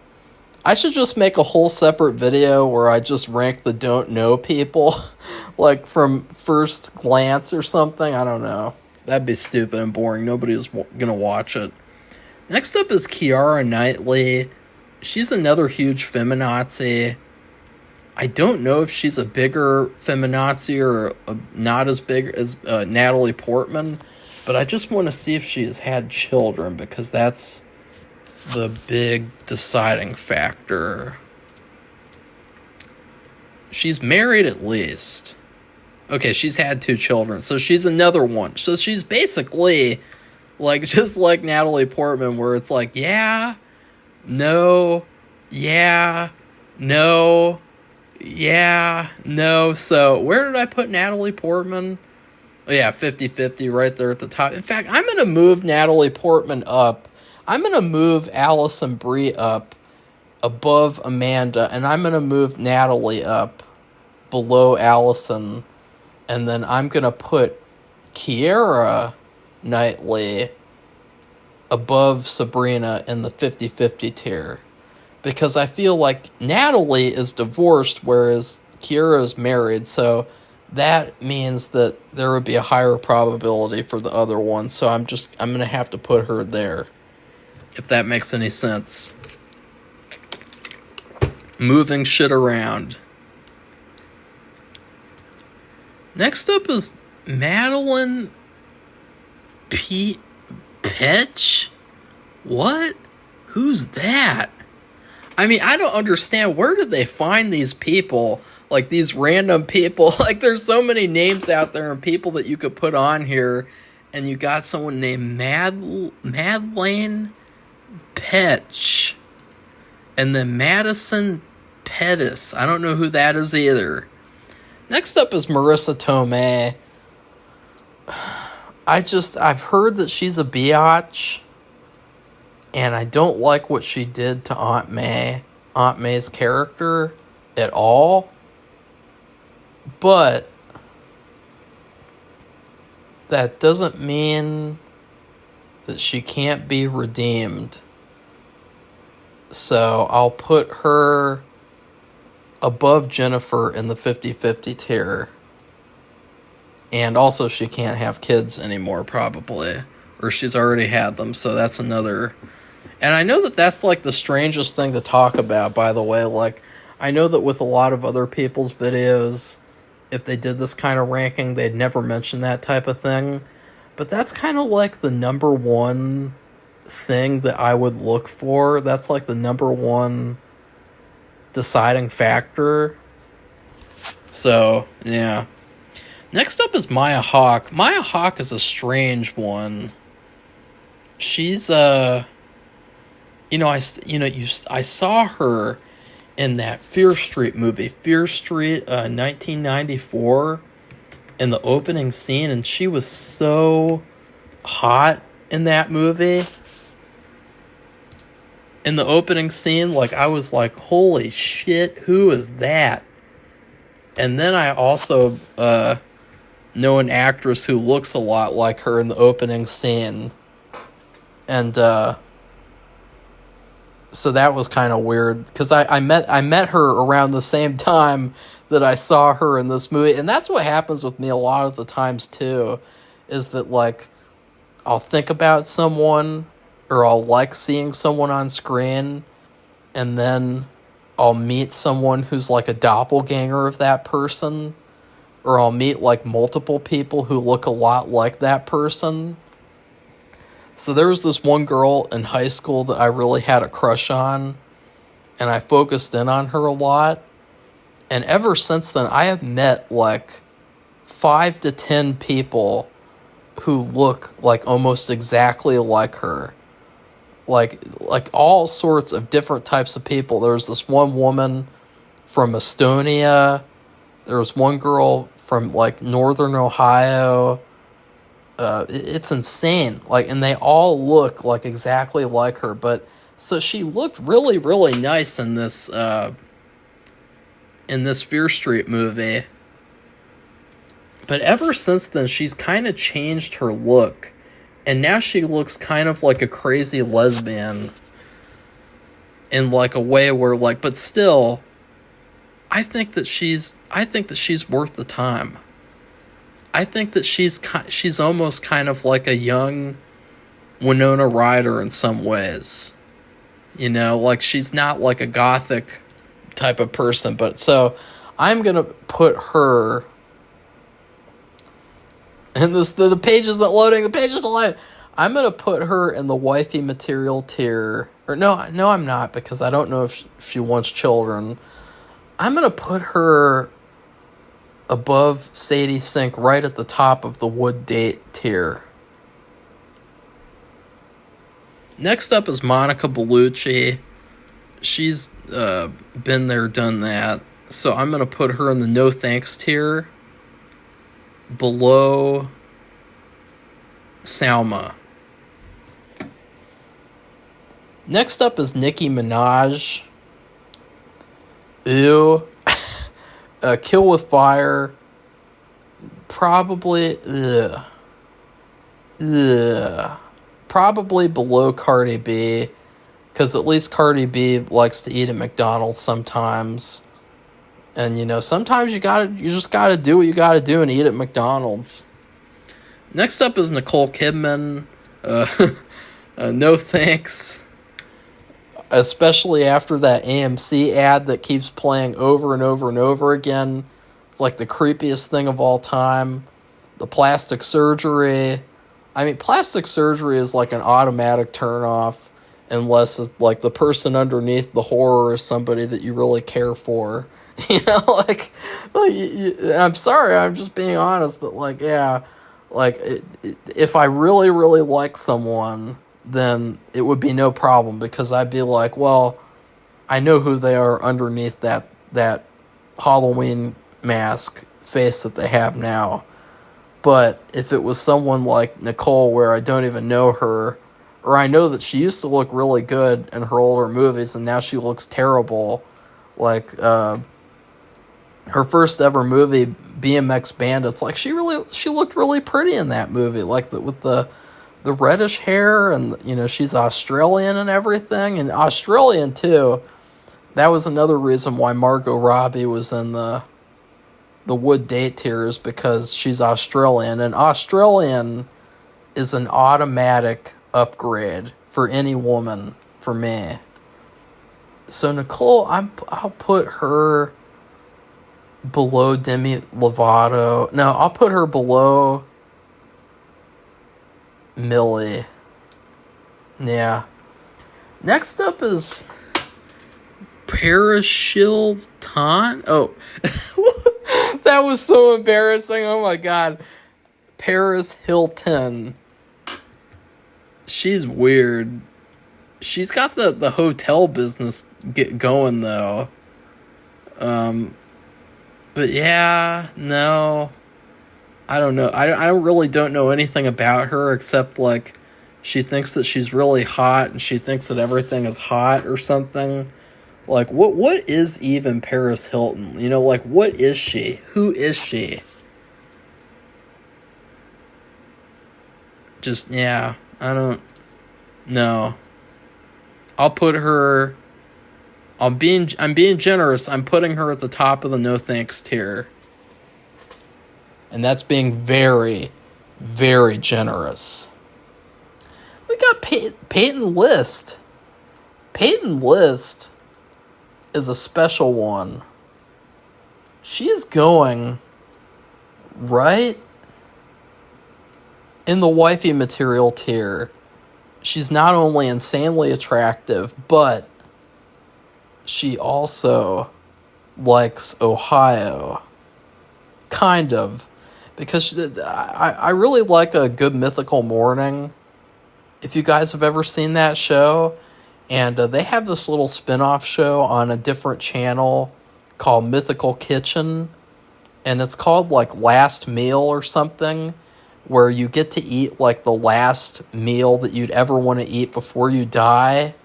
I should just make a whole separate video where I just rank the don't know people, like from first glance or something. I don't know. That'd be stupid and boring. Nobody's gonna watch it. Next up is Keira Knightley. She's another huge feminazi. I don't know if she's a bigger feminazi or not as big as Natalie Portman, but I just want to see if she has had children, because that's the big deciding factor. She's married at least. Okay, she's had 2 children, so she's another one. So she's basically like just like Natalie Portman, where it's like, yeah, no, yeah, no, yeah, no. So where did I put Natalie Portman? Oh yeah, 50-50 right there at the top. In fact, I'm going to move Natalie Portman up. I'm going to move Alison Brie up above Amanda, and I'm going to move Natalie up below Allison, and then I'm going to put Keira Knightley above Sabrina in the 50-50 tier, because I feel like Natalie is divorced, whereas Keira is married, so that means that there would be a higher probability for the other one, so I'm going to have to put her there, if that makes any sense. Moving shit around. Next up is Madeline Petch? What? Who's that? I mean, I don't understand. Where did they find these people? Like, these random people. Like, there's so many names out there and people that you could put on here. And you got someone named Madeleine Petch. And then Madison Pettis. I don't know who that is either. Next up is Marissa Tomei. I've heard that she's a biatch, and I don't like what she did to Aunt May's character at all. But that doesn't mean that she can't be redeemed. So I'll put her above Jennifer in the 50-50 tier. And also she can't have kids anymore, probably. Or she's already had them, so that's another. And I know that that's like the strangest thing to talk about, by the way. Like, I know that with a lot of other people's videos, if they did this kind of ranking, they'd never mention that type of thing. But that's kind of like the number one thing that I would look for. That's like the number one deciding factor. So, yeah. Next up is Maya Hawke. Maya Hawke is a strange one. She's I saw her in that Fear Street movie, Fear Street, 1994, in the opening scene, and she was so hot in that movie. In the opening scene, like, I was like, holy shit, who is that? And then I also know an actress who looks a lot like her in the opening scene. And so that was kind of weird, because I met her around the same time that I saw her in this movie. And that's what happens with me a lot of the times too, is that, like, I'll think about someone, or I'll like seeing someone on screen, and then I'll meet someone who's like a doppelganger of that person, or I'll meet like multiple people who look a lot like that person. So there was this one girl in high school that I really had a crush on, and I focused in on her a lot. And ever since then, I have met like 5 to 10 people who look like almost exactly like her. Like all sorts of different types of people. There was this one woman from Estonia. There was one girl from like northern Ohio. It's insane. Like, and they all look like exactly like her. But so she looked really, really nice in this Fear Street movie. But ever since then, she's kind of changed her look. And now she looks kind of like a crazy lesbian in like a way where like, but still, I think that she's worth the time. I think that she's almost kind of like a young Winona Ryder in some ways. You know, like she's not like a gothic type of person, but so I'm going to put her, and the page isn't loading, the page isn't loading. I'm going to put her in the wifey material tier. Or no, I'm not, because I don't know if she wants children. I'm going to put her above Sadie Sink, right at the top of the would date tier. Next up is Monica Bellucci. She's been there, done that. So I'm going to put her in the no thanks tier, below Salma. Next up is Nicki Minaj. Ew. Kill with Fire. Probably. Probably below Cardi B. Because at least Cardi B likes to eat at McDonald's sometimes. And, you know, sometimes you just gotta do what you gotta do and eat at McDonald's. Next up is Nicole Kidman. No thanks. Especially after that AMC ad that keeps playing over and over and over again. It's like the creepiest thing of all time. The plastic surgery. I mean, plastic surgery is like an automatic turnoff unless it's like the person underneath the horror is somebody that you really care for. You know, I'm sorry, I'm just being honest, but like, yeah, like if I really, really like someone, then it would be no problem, because I'd be like, well, I know who they are underneath that Halloween mask face that they have now. But if it was someone like Nicole, where I don't even know her, or I know that she used to look really good in her older movies and now she looks terrible, like her first ever movie, BMX Bandits, like she looked really pretty in that movie, like with the reddish hair, and you know, she's Australian and everything, and Australian too. That was another reason why Margot Robbie was in the would date tier, is because she's Australian, and Australian is an automatic upgrade for any woman for me. So Nicole, I'll put her below Demi Lovato. No, I'll put her below Millie. Yeah. Next up is Paris Hilton. Oh, that was so embarrassing. Oh my God. Paris Hilton. She's weird. She's got the hotel business get going though. But yeah, no. I don't know. I really don't know anything about her except like she thinks that she's really hot and she thinks that everything is hot or something. Like what is even Paris Hilton? You know, like what is she? Who is she? Just yeah, I don't know. I'll put her, I'm being generous. I'm putting her at the top of the no thanks tier. And that's being very, very generous. We got Peyton List. Peyton List is a special one. She is going right in the wifey material tier. She's not only insanely attractive, but she also likes Ohio. Kind of. Because I really like A Good Mythical Morning. If you guys have ever seen that show. And they have this little spin-off show on a different channel called Mythical Kitchen. And it's called like Last Meal or something. Where you get to eat like the last meal that you'd ever want to eat before you die.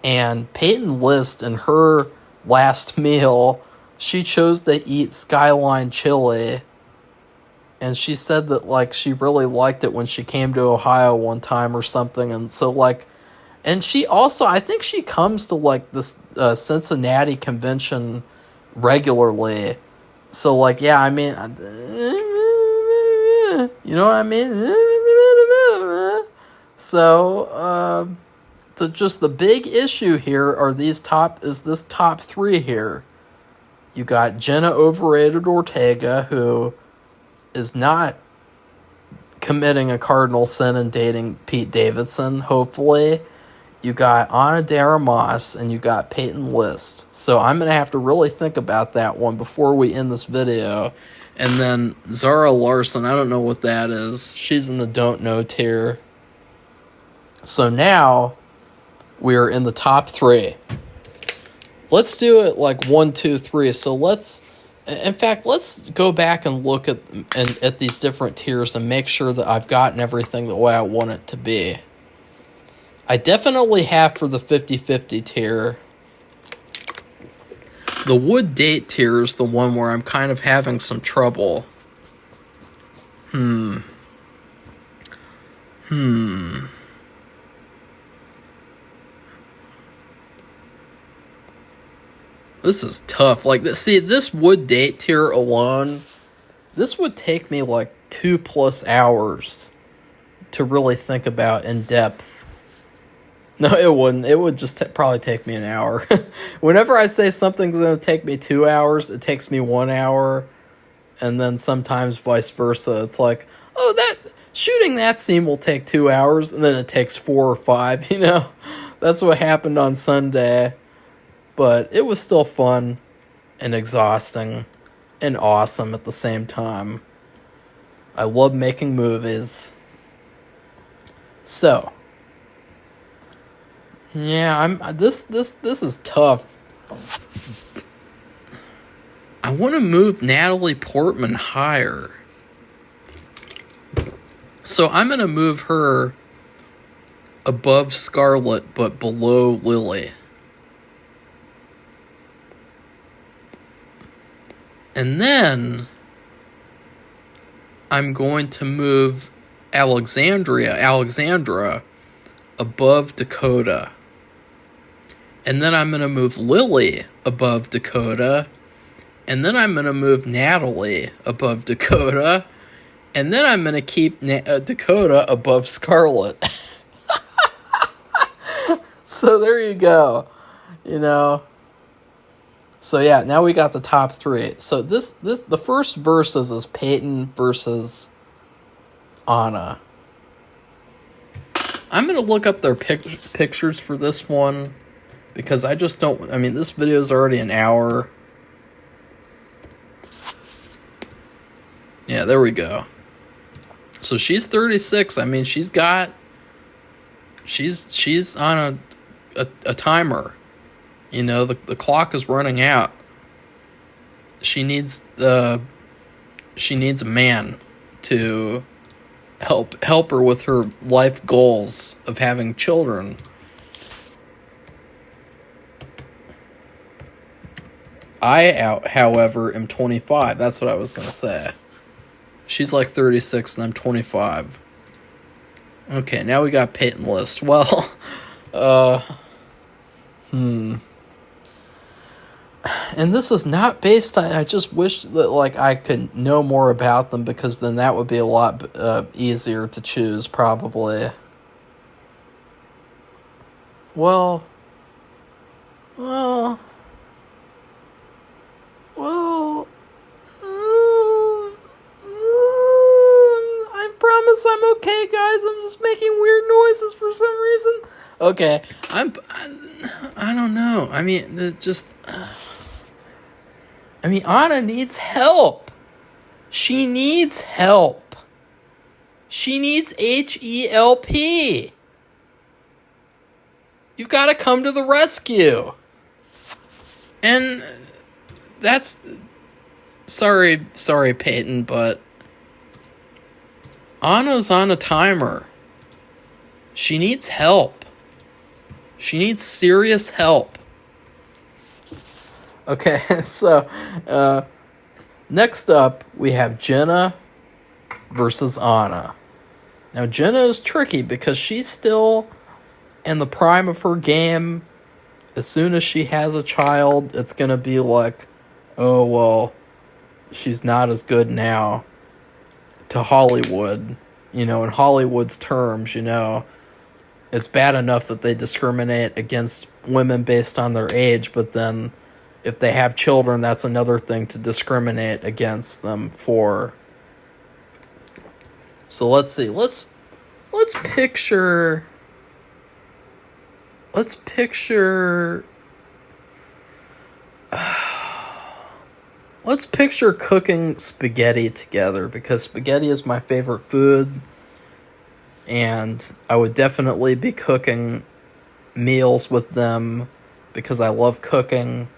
And Peyton List, in her last meal, she chose to eat Skyline chili. and she said that, like, she really liked it when she came to Ohio one time or something, and so, like, and she also, I think she comes to, like, this Cincinnati convention regularly, so, like, yeah, I mean, you know what I mean? So, the big issue here are this top three here. You got Jenna Overrated Ortega, who is not committing a cardinal sin and dating Pete Davidson, hopefully. You got Ana de Armas, and you got Peyton List. So I'm going to have to really think about that one before we end this video. And then Zara Larson, I don't know what that is. She's in the don't know tier. So now we are in the top three. Let's do it like 1, 2, 3. So let's go back and look at these different tiers and make sure that I've gotten everything the way I want it to be. I definitely have for the 50-50 tier. The would date tier is the one where I'm kind of having some trouble. This is tough. Like, see, this would date tier alone, this would take me like 2+ hours to really think about in depth. No, it wouldn't. It would just probably take me an hour. Whenever I say something's going to take me 2 hours, it takes me 1 hour. And then sometimes vice versa. It's like, oh, shooting that scene will take 2 hours, and then it takes 4 or 5, you know? That's what happened on Sunday. But it was still fun and exhausting and awesome at the same time. I love making movies. So, yeah, this is tough. I want to move Natalie Portman higher. So I'm going to move her above Scarlett but below Lily. And then I'm going to move Alexandra above Dakota. And then I'm going to move Lily above Dakota. And then I'm going to move Natalie above Dakota. And then I'm going to keep Dakota above Scarlett. So there you go. You know. So yeah, now we got the top three. So the first versus is Peyton versus Anna. I'm going to look up their pictures for this one because I just don't... I mean, this video is already an hour. Yeah, there we go. So she's 36. I mean, she's on a timer. You know, the clock is running out. She needs a man to help her with her life goals of having children. I, however, am 25. That's what I was going to say. She's like 36 and I'm 25. Okay, now we got Peyton List. Well, And this is not based on... I just wish that, like, I could know more about them, because then that would be a lot easier to choose, probably. Well, I promise I'm okay, guys. I'm just making weird noises for some reason. Okay, I don't know. I mean, Anna needs help. She needs help. She needs HELP. You've got to come to the rescue. And that's... Sorry, Peyton, but Anna's on a timer. She needs help. She needs serious help. Okay, so next up we have Jenna versus Anna. Now, Jenna is tricky because she's still in the prime of her game. As soon as she has a child, it's going to be like, oh, well, she's not as good now to Hollywood. In Hollywood's terms, it's bad enough that they discriminate against women based on their age, but then if they have children, that's another thing to discriminate against them for. So let's see. Let's picture cooking spaghetti together, because spaghetti is my favorite food, and I would definitely be cooking meals with them because I love cooking.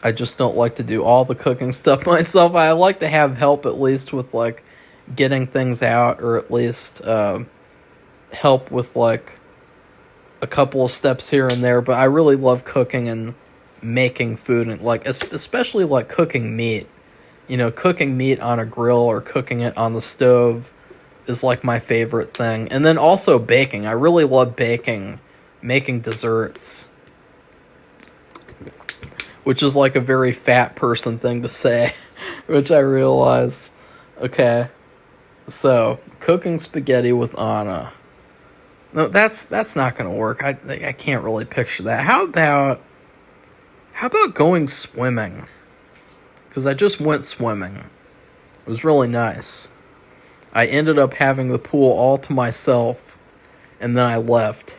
I just don't like to do all the cooking stuff myself. I like to have help at least with like getting things out, or at least help with like a couple of steps here and there. But I really love cooking and making food, and like especially like cooking meat. Cooking meat on a grill or cooking it on the stove is like my favorite thing. And then also baking. I really love baking, making desserts, which is like a very fat person thing to say, which I realize. Okay, so cooking spaghetti with Anna. No, that's not gonna work. I can't really picture that. How about going swimming? Because I just went swimming. It was really nice. I ended up having the pool all to myself, and then I left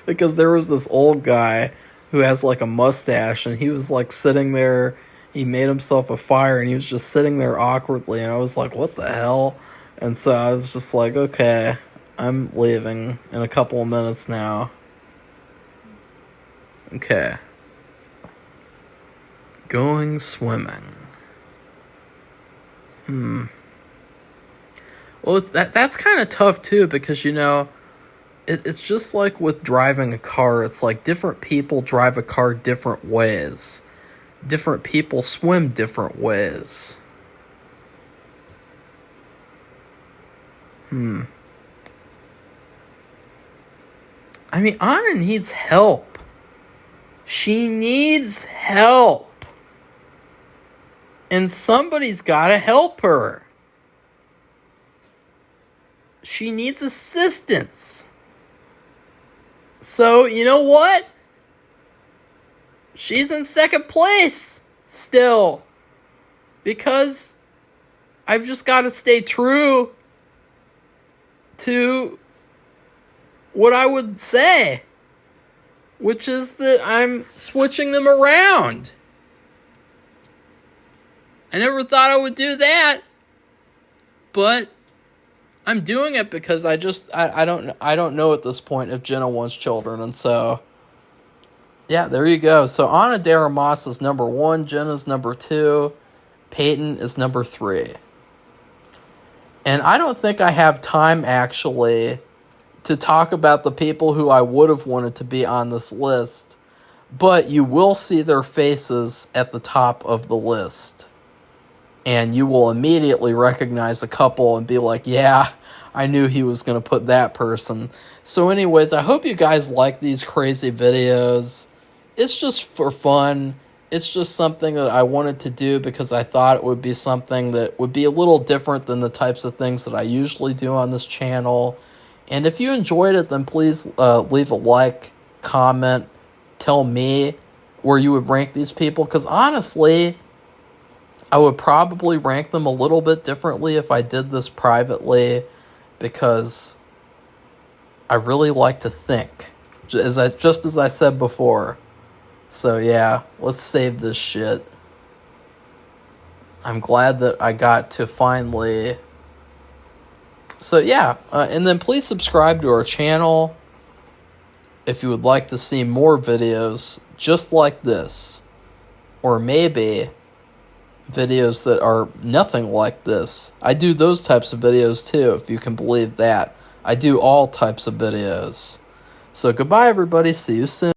because there was this old guy who has like a mustache, and he was like sitting there. He made himself a fire, and he was just sitting there awkwardly, and I was like, what the hell? And so I was just like, okay, I'm leaving in a couple of minutes now. Okay. Going swimming. Well, that's kind of tough too, because it's just like with driving a car. It's like different people drive a car different ways. Different people swim different ways. I mean, Anna needs help. She needs help. And somebody's gotta help her. She needs assistance. So, you know what? She's in second place still. Because I've just got to stay true to what I would say, which is that I'm switching them around. I never thought I would do that, but I'm doing it because I don't know at this point if Jenna wants children, and so yeah, there you go. So Ana de Armas is number 1, Jenna's number 2, Peyton is number 3. And I don't think I have time actually to talk about the people who I would have wanted to be on this list, but you will see their faces at the top of the list. And you will immediately recognize a couple and be like, yeah, I knew he was going to put that person. So anyways, I hope you guys like these crazy videos. It's just for fun. It's just something that I wanted to do because I thought it would be something that would be a little different than the types of things that I usually do on this channel. And if you enjoyed it, then please leave a like, comment, tell me where you would rank these people. Because honestly, I would probably rank them a little bit differently if I did this privately, because I really like to think, just as I said before. So yeah, let's save this shit. I'm glad that I got to finally... So yeah, and then please subscribe to our channel if you would like to see more videos just like this. Or maybe videos that are nothing like this. I do those types of videos too, if you can believe that. I do all types of videos. So goodbye everybody, see you soon.